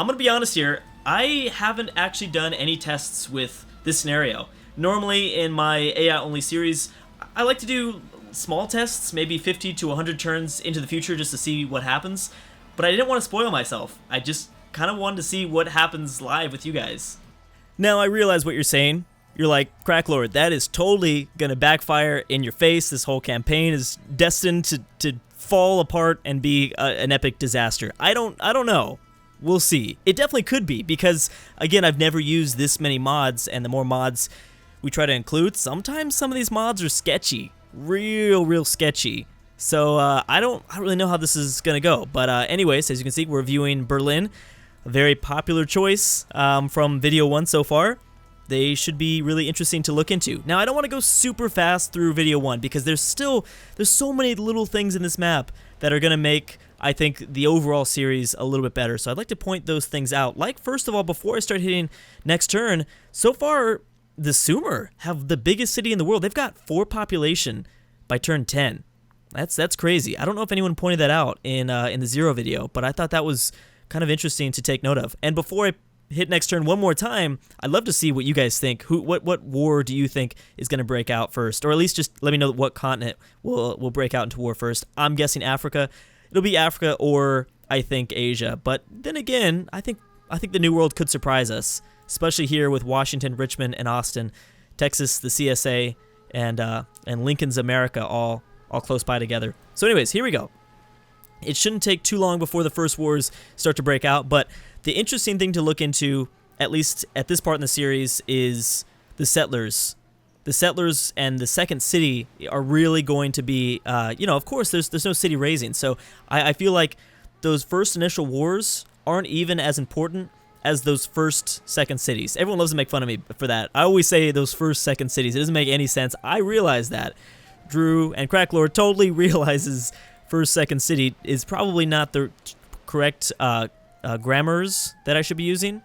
I'm gonna be honest here, I haven't actually done any tests with this scenario. Normally in my AI only series, I like to do small tests, maybe 50 to 100 turns into the future just to see what happens, but I didn't want to spoil myself. I just kind of wanted to see what happens live with you guys. Now I realize what you're saying. You're like, Cracklord, that is totally gonna backfire in your face. This whole campaign is destined to fall apart and be an epic disaster. I don't know. We'll see. It definitely could be, because again, I've never used this many mods, and the more mods we try to include, sometimes some of these mods are sketchy, real sketchy. So I don't really know how this is gonna go. But anyways, as you can see, we're viewing Berlin, a very popular choice from video 1 so far. They should be really interesting to look into. Now, I don't want to go super fast through video 1 because there's so many little things in this map that are going to make, I think, the overall series a little bit better. So I'd like to point those things out. Like, first of all, before I start hitting next turn, so far, the Sumer have the biggest city in the world. They've got 4 population by turn 10. That's crazy. I don't know if anyone pointed that out in the 0 video, but I thought that was kind of interesting to take note of. And before I hit next turn one more time, I'd love to see what you guys think. What war do you think is going to break out first? Or at least just let me know what continent will break out into war first. I'm guessing Africa. It'll be Africa, or I think Asia. But then again, I think the New World could surprise us, especially here with Washington, Richmond, and Austin, Texas, the CSA, and Lincoln's America all close by together. So anyways, here we go. It shouldn't take too long before the first wars start to break out, but the interesting thing to look into, at least at this part in the series, is the settlers. The settlers and the second city are really going to be, of course, there's no city raising. So I feel like those first initial wars aren't even as important as those second cities. Everyone loves to make fun of me for that. I always say those second cities. It doesn't make any sense. I realize that. Drew and Cracklord totally realizes second city is probably not the correct grammars that I should be using.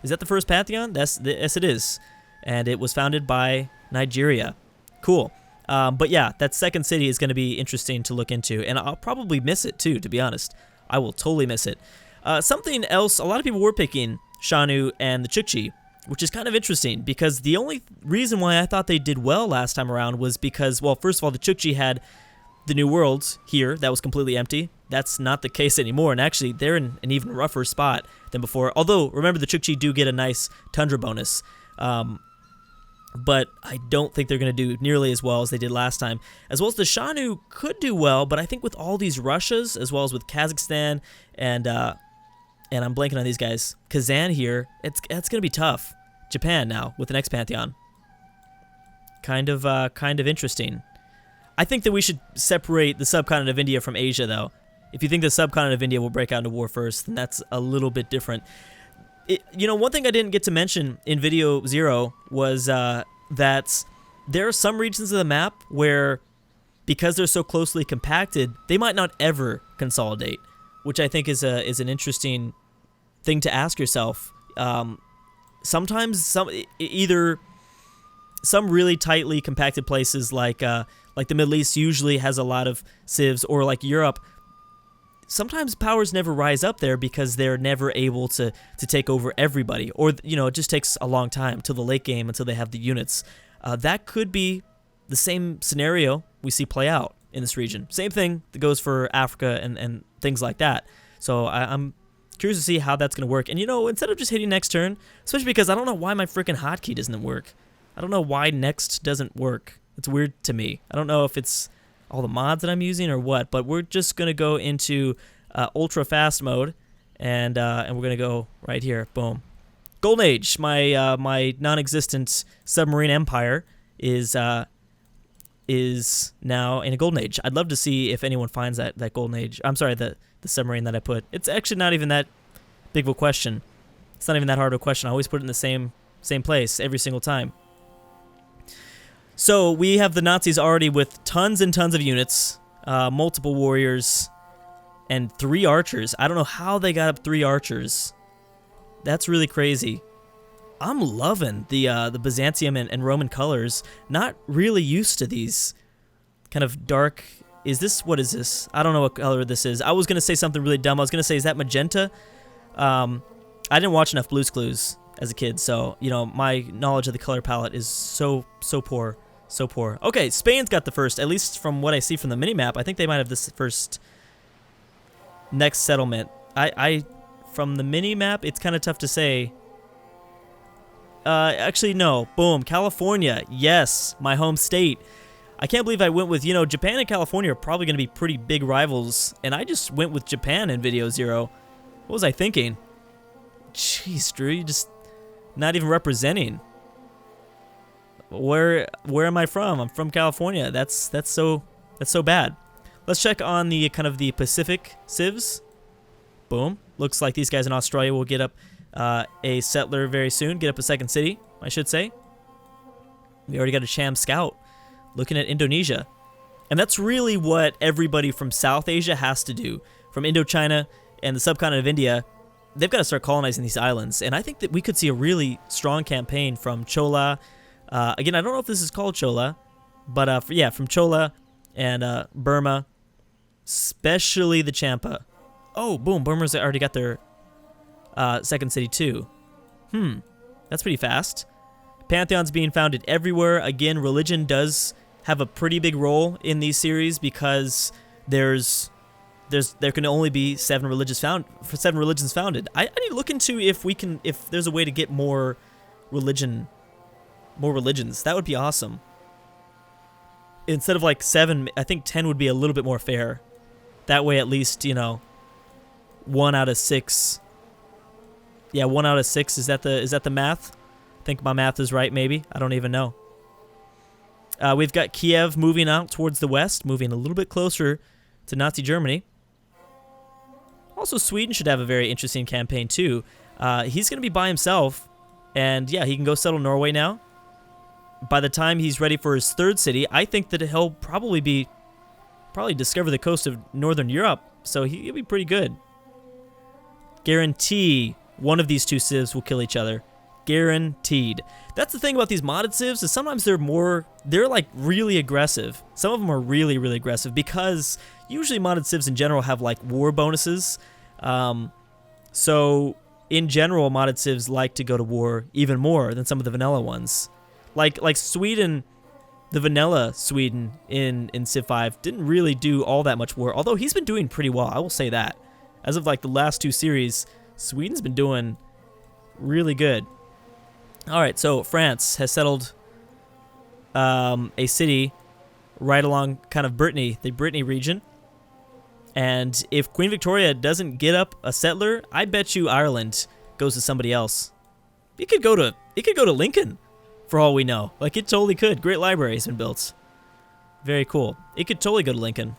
Is that the first Pantheon? Yes, it is. And it was founded by Nigeria. Cool. But yeah, that second city is going to be interesting to look into. And I'll probably miss it too, to be honest. I will totally miss it. Something else, a lot of people were picking Shanu and the Chukchi, which is kind of interesting because the only reason why I thought they did well last time around was because, well, first of all, the Chukchi had the New World here that was completely empty. That's not the case anymore, and actually they're in an even rougher spot than before. Although, remember, the Chukchi do get a nice tundra bonus, but I don't think they're going to do nearly as well as they did last time. As well as the Shanu could do well, but I think with all these Russias, as well as with Kazakhstan and I'm blanking on these guys, Kazan here, it's going to be tough. Japan now with the next Pantheon. Kind of interesting. I think that we should separate the subcontinent of India from Asia, though. If you think the subcontinent of India will break out into war first, then that's a little bit different. One thing I didn't get to mention in video 0 was that there are some regions of the map where, because they're so closely compacted, they might not ever consolidate, which I think is an interesting thing to ask yourself. Sometimes some really tightly compacted places like the Middle East usually has a lot of CIVS, or like Europe, sometimes powers never rise up there because they're never able to take over everybody, or it just takes a long time till the late game until they have the units. That could be the same scenario we see play out in this region. Same thing that goes for Africa and things like that. So I'm curious to see how that's going to work. And instead of just hitting next turn, especially because I don't know why my freaking hotkey doesn't work. I don't know why next doesn't work. It's weird to me. I don't know if it's all the mods that I'm using or what, but we're just going to go into ultra fast mode, and we're going to go right here. Boom. Golden Age, my non-existent submarine empire is now in a golden age. I'd love to see if anyone finds that golden age. I'm sorry, the submarine that I put. It's actually not even that big of a question. It's not even that hard of a question. I always put it in the same place every single time. So we have the Nazis already with tons and tons of units, multiple warriors, and 3 archers. I don't know how they got up 3 archers. That's really crazy. I'm loving the Byzantium and Roman colors. Not really used to these kind of dark. What is this? I don't know what color this is. I was going to say something really dumb. I was going to say, is that magenta? I didn't watch enough Blue's Clues as a kid, so, you know, my knowledge of the color palette is so poor. So poor. Okay, Spain's got the first, at least from what I see from the minimap. I think they might have this first next settlement. From the minimap, it's kind of tough to say. Actually, no. Boom. California. Yes, my home state. I can't believe I went with, you know, Japan and California are probably going to be pretty big rivals, and I just went with Japan in Video Zero. What was I thinking? Jeez, Drew, you just not even representing. Where am I from? I'm from California. That's so bad. Let's check on the kind of the Pacific civs. Boom. Looks like these guys in Australia will get up a settler very soon. Get up a second city, I should say. We already got a sham scout looking at Indonesia. And that's really what everybody from South Asia has to do. From Indochina and the subcontinent of India, they've got to start colonizing these islands. And I think that we could see a really strong campaign from Chola. Again, I don't know if this is called Chola, but from Chola and Burma, especially the Champa. Oh, boom, Burma's already got their second city too. That's pretty fast. Pantheons being founded everywhere. Again, religion does have a pretty big role in these series because there can only be 7 religions founded. I need to look into if there's a way to get more religions. That would be awesome. Instead of like 7, I think 10 would be a little bit more fair. That way, at least, you know, 1 out of 6. Yeah, 1 out of 6. Is that the math? I think my math is right. Maybe, I don't even know. We've got Kiev moving out towards the west, moving a little bit closer to Nazi Germany. Also, Sweden should have a very interesting campaign too. He's going to be by himself, and yeah, he can go settle Norway now. By the time he's ready for his 3rd city, I think that he'll probably discover the coast of Northern Europe, so he'll be pretty good. Guarantee one of these 2 civs will kill each other. Guaranteed. That's the thing about these modded civs, is sometimes they're like really aggressive. Some of them are really, really aggressive because usually modded civs in general have like war bonuses. So in general, modded civs like to go to war even more than some of the vanilla ones. Like Sweden, the vanilla Sweden in Civ 5 didn't really do all that much war, although he's been doing pretty well, I will say that. As of like the last 2 series, Sweden's been doing really good. Alright, so France has settled a city right along kind of Brittany, the Brittany region. And if Queen Victoria doesn't get up a settler, I bet you Ireland goes to somebody else. It could go to Lincoln, for all we know. Like, it totally could. Great library has been built. Very cool. It could totally go to Lincoln.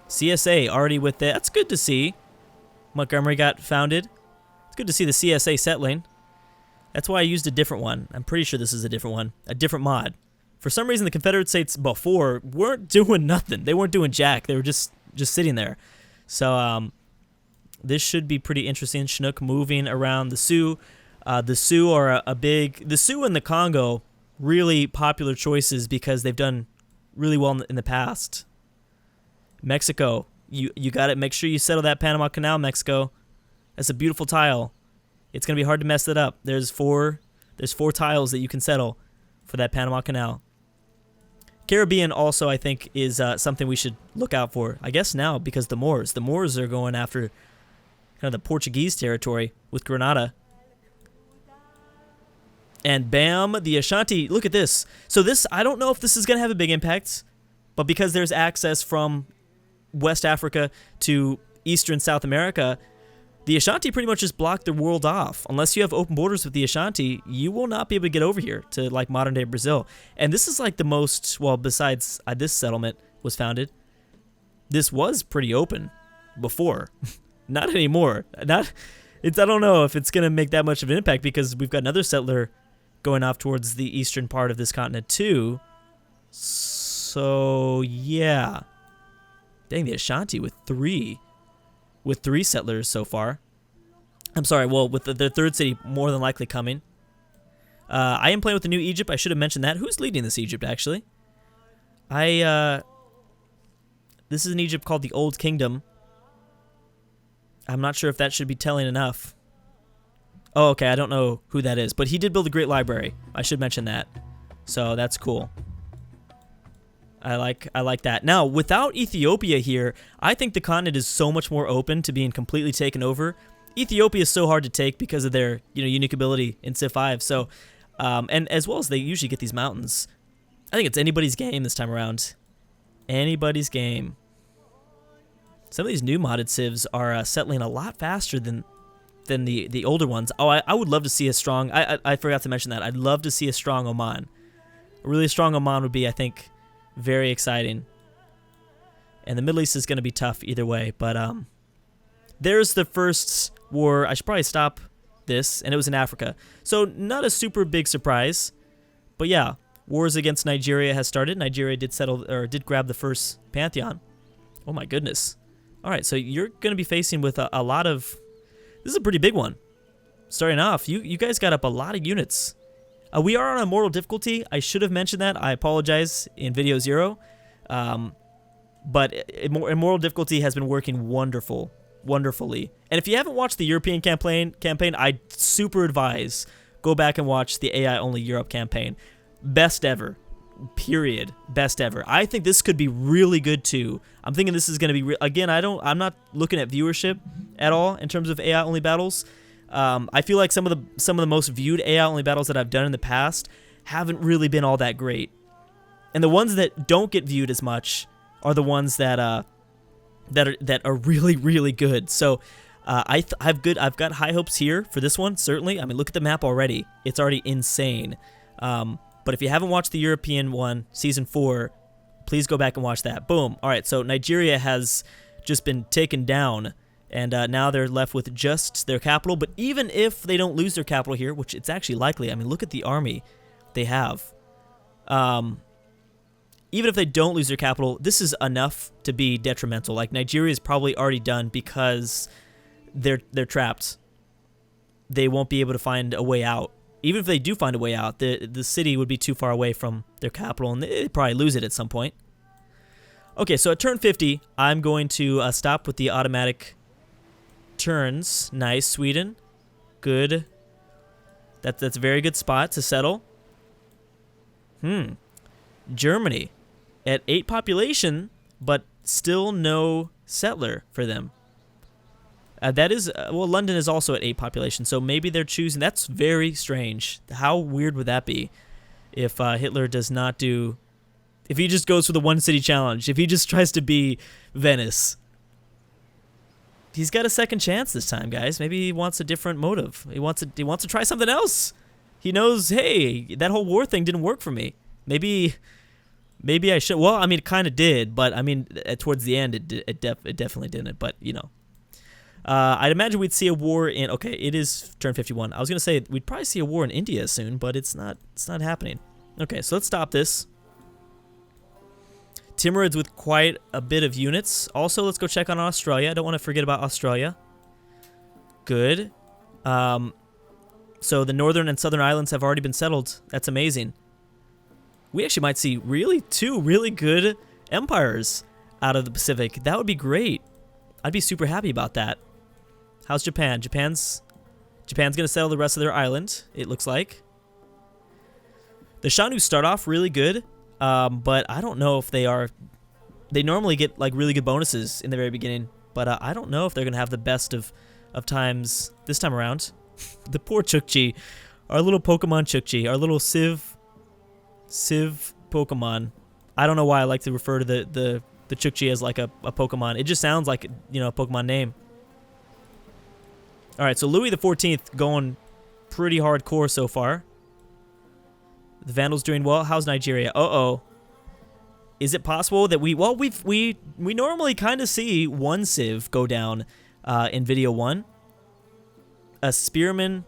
CSA already with that. That's good to see. Montgomery got founded. It's good to see the CSA settling. That's why I used a different one. I'm pretty sure this is a different one. A different mod. For some reason, the Confederate States before weren't doing nothing. They weren't doing jack. They were just sitting there. So, this should be pretty interesting. Chinook moving around the Sioux. The Sioux are the Sioux and the Congo, really popular choices because they've done really well in the past. Mexico, you got to make sure you settle that Panama Canal, Mexico. That's a beautiful tile. It's going to be hard to mess it up. There's four tiles that you can settle for that Panama Canal. Caribbean also, I think, is something we should look out for. I guess now, because the Moors are going after kind of the Portuguese territory with Grenada. And bam, the Ashanti. Look at this. So this, I don't know if this is going to have a big impact, but because there's access from West Africa to Eastern South America, the Ashanti pretty much just block the world off. Unless you have open borders with the Ashanti, you will not be able to get over here to like modern day Brazil. And this is like the most, well, besides this settlement was founded, this was pretty open before. Not anymore. I don't know if it's going to make that much of an impact because we've got another settler going off towards the eastern part of this continent too. So, yeah. Dang, the Ashanti with three settlers so far. I'm sorry, well, with the 3rd city more than likely coming. I am playing with the New Egypt. I should have mentioned that. Who's leading this Egypt, actually? This is an Egypt called the Old Kingdom. I'm not sure if that should be telling enough. Oh, okay, I don't know who that is, but he did build a great library. I should mention that. So that's cool. I like that. Now, without Ethiopia here, I think the continent is so much more open to being completely taken over. Ethiopia is so hard to take because of their, unique ability in Civ 5. So, and as well as they usually get these mountains. I think it's anybody's game this time around. Anybody's game. Some of these new modded civs are settling a lot faster than the older ones. Oh, I would love to see a strong... I forgot to mention that. I'd love to see a strong Oman. A really strong Oman would be, I think, very exciting. And the Middle East is going to be tough either way. But there's the first war. I should probably stop this. And it was in Africa. So not a super big surprise. But yeah, wars against Nigeria has started. Nigeria did did grab the first Pantheon. Oh my goodness. All right, so you're going to be facing with a lot of... This is a pretty big one. Starting off, you guys got up a lot of units. We are on a mortal difficulty. I should have mentioned that. I apologize in video 0. But immortal difficulty has been working wonderfully. And if you haven't watched the European campaign, I super advise go back and watch the AI only Europe campaign. Best ever. Period. Best ever. I think this could be really good too. I'm thinking this is going to be again. I'm not looking at viewership at all in terms of AI only battles. I feel like some of the most viewed AI only battles that I've done in the past haven't really been all that great, and the ones that don't get viewed as much are the ones that are really good. So I've got high hopes here for this one. Certainly. I mean, look at the map already. It's already insane. But if you haven't watched the European one, Season 4, please go back and watch that. Boom. All right, so Nigeria has just been taken down, and now they're left with just their capital. But even if they don't lose their capital here, which it's actually likely, I mean, look at the army they have. Even if they don't lose their capital, this is enough to be detrimental. Like, Nigeria is probably already done because they're trapped. They won't be able to find a way out. Even if they do find a way out, the city would be too far away from their capital, and they'd probably lose it at some point. Okay, so at turn 50, I'm going to stop with the automatic turns. Nice, Sweden. Good. That's a very good spot to settle. Germany. At 8 population, but still no settler for them. That is, well, London is also at 8 population, so maybe they're choosing. That's very strange. How weird would that be if Hitler does not do, if he just goes for the one city challenge, if he just tries to be Venice? He's got a second chance this time, guys. Maybe he wants a different motive. He wants to try something else. He knows, hey, that whole war thing didn't work for me. Maybe I should. Well, I mean, it kind of did, but I mean, towards the end, it definitely didn't. But you know. I'd imagine we'd see a war in... Okay, it is turn 51. I was going to say we'd probably see a war in India soon, but it's not happening. Okay, so let's stop this. Timurids with quite a bit of units. Also, let's go check on Australia. I don't want to forget about Australia. Good. So the northern and southern islands have already been settled. That's amazing. We actually might see two really good empires out of the Pacific. That would be great. I'd be super happy about that. How's Japan? Japan's going to settle the rest of their island, it looks like. The Shanu start off really good, but I don't know if they are... They normally get like really good bonuses in the very beginning, but I don't know if they're going to have the best of times this time around. The poor Chukchi. Our little Pokemon Chukchi. Our little Civ Pokemon. I don't know why I like to refer to the Chukchi as like a Pokemon. It just sounds like, a Pokemon name. All right, so Louis XIV going pretty hardcore so far. The Vandals doing well. How's Nigeria? Uh-oh. Is it possible that we normally kind of see one Civ go down in video 1. A Spearman.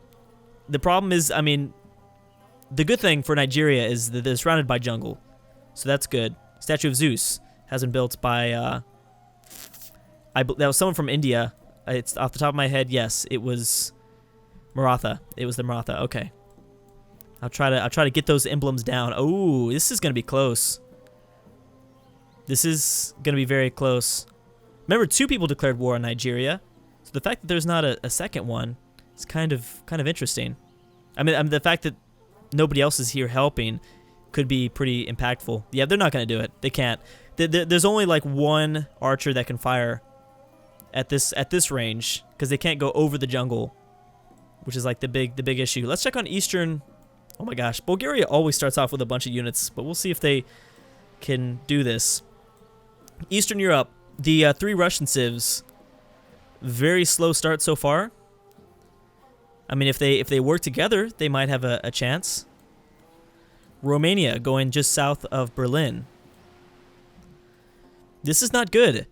The problem is, I mean, the good thing for Nigeria is that they're surrounded by jungle. So that's good. Statue of Zeus has been built by, that was someone from India. It's off the top of my head. Yes, it was Maratha. It was the Maratha. Okay. I'll try to get those emblems down. Oh, this is going to be close. This is going to be very close. Remember, 2 people declared war on Nigeria. So the fact that there's not a second one It's kind of interesting. I mean, the fact that nobody else is here helping could be pretty impactful. Yeah, they're not going to do it. They can't. There's only like one archer that can fire at this range because they can't go over the jungle, which is like the big issue. Let's check on Eastern. Oh my gosh, Bulgaria always starts off with a bunch of units, but we'll see if they can do this. Eastern Europe, the 3 Russian civs, very slow start so far. I mean, if they work together, they might have a chance. Romania going just south of Berlin. This is not good.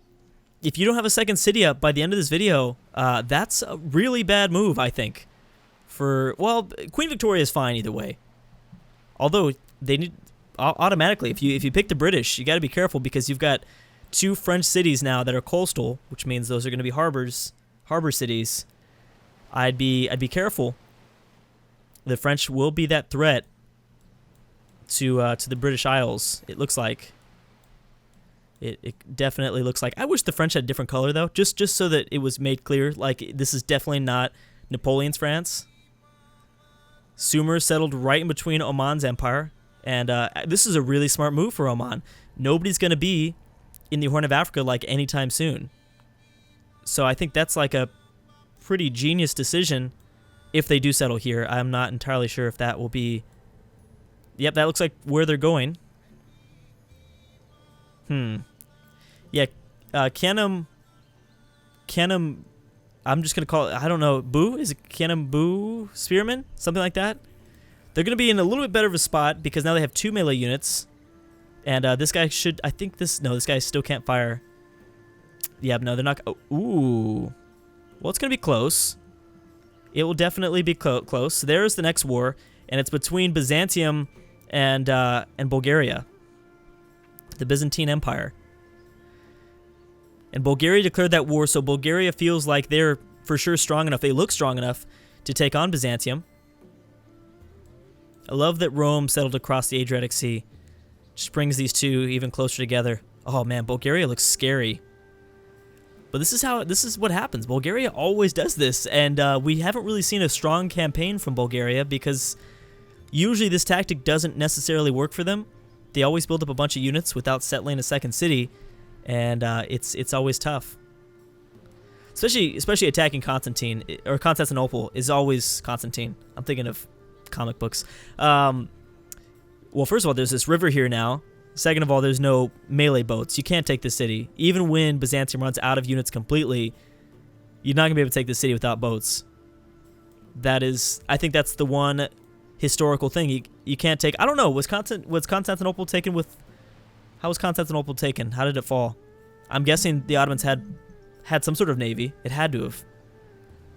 If you don't have a second city up by the end of this video, that's a really bad move, I think. Well, Queen Victoria is fine either way. Although they need automatically, if you pick the British, you got to be careful because you've got 2 French cities now that are coastal, which means those are going to be harbor cities. I'd be careful. The French will be that threat to the British Isles. It looks like. It definitely looks like. I wish the French had a different color though, just so that it was made clear. Like this is definitely not Napoleon's France. Sumer settled right in between Oman's empire, and this is a really smart move for Oman. Nobody's going to be in the Horn of Africa like anytime soon. So I think that's like a pretty genius decision if they do settle here. I'm not entirely sure if that will be... Yep, that looks like where they're going. Yeah, Canum... I'm just going to call it, I don't know, Boo? Is it Canum Boo Spearman? Something like that? They're going to be in a little bit better of a spot because now they have 2 melee units. And this guy should, I think this, no, this guy still can't fire. Yeah, no, they're not, oh, ooh. Well, it's going to be close. It will definitely be close. There's the next war, and it's between Byzantium and Bulgaria. The Byzantine Empire. And Bulgaria declared that war, so Bulgaria feels like they're for sure strong enough. They look strong enough to take on Byzantium. I love that Rome settled across the Adriatic Sea. Just brings these two even closer together. Oh man, Bulgaria looks scary. But this is what happens. Bulgaria always does this, and we haven't really seen a strong campaign from Bulgaria because usually this tactic doesn't necessarily work for them. They always build up a bunch of units without settling a second city, and it's always tough. Especially attacking Constantinople is always Constantine. I'm thinking of comic books. Well, first of all, there's this river here now. Second of all, there's no melee boats. You can't take the city. Even when Byzantium runs out of units completely, you're not going to be able to take the city without boats. I think that's the one historical thing. You can't take... I don't know. Was Constantinople taken with... How was Constantinople taken? How did it fall? I'm guessing the Ottomans had some sort of navy. It had to have.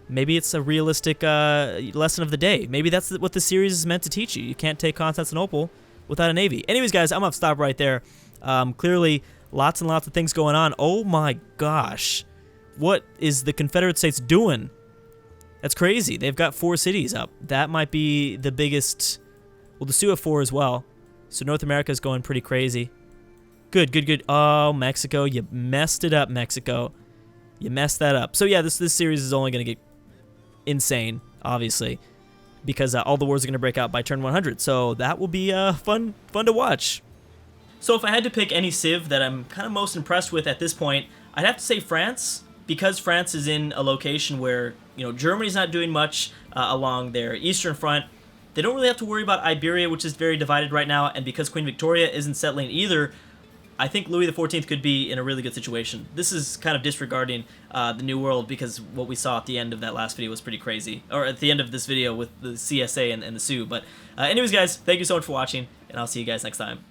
Maybe it's a realistic lesson of the day. Maybe that's what the series is meant to teach you. You can't take Constantinople without a navy. Anyways, guys, I'm going to stop right there. Clearly, lots and lots of things going on. Oh my gosh. What is the Confederate States doing? That's crazy. They've got 4 cities up. That might be the biggest... Well, the Sioux have 4 as well. So North America is going pretty crazy. Good. Oh, Mexico. You messed it up, Mexico. You messed that up. So yeah, this series is only going to get insane, obviously, because all the wars are going to break out by turn 100. So that will be fun to watch. So if I had to pick any civ that I'm kind of most impressed with at this point, I'd have to say France, because France is in a location where, you know, Germany's not doing much along their eastern front. They don't really have to worry about Iberia, which is very divided right now, and because Queen Victoria isn't settling either, I think Louis XIV could be in a really good situation. This is kind of disregarding the New World because what we saw at the end of that last video was pretty crazy. Or at the end of this video with the CSA and the Sioux. But anyways, guys, thank you so much for watching, and I'll see you guys next time.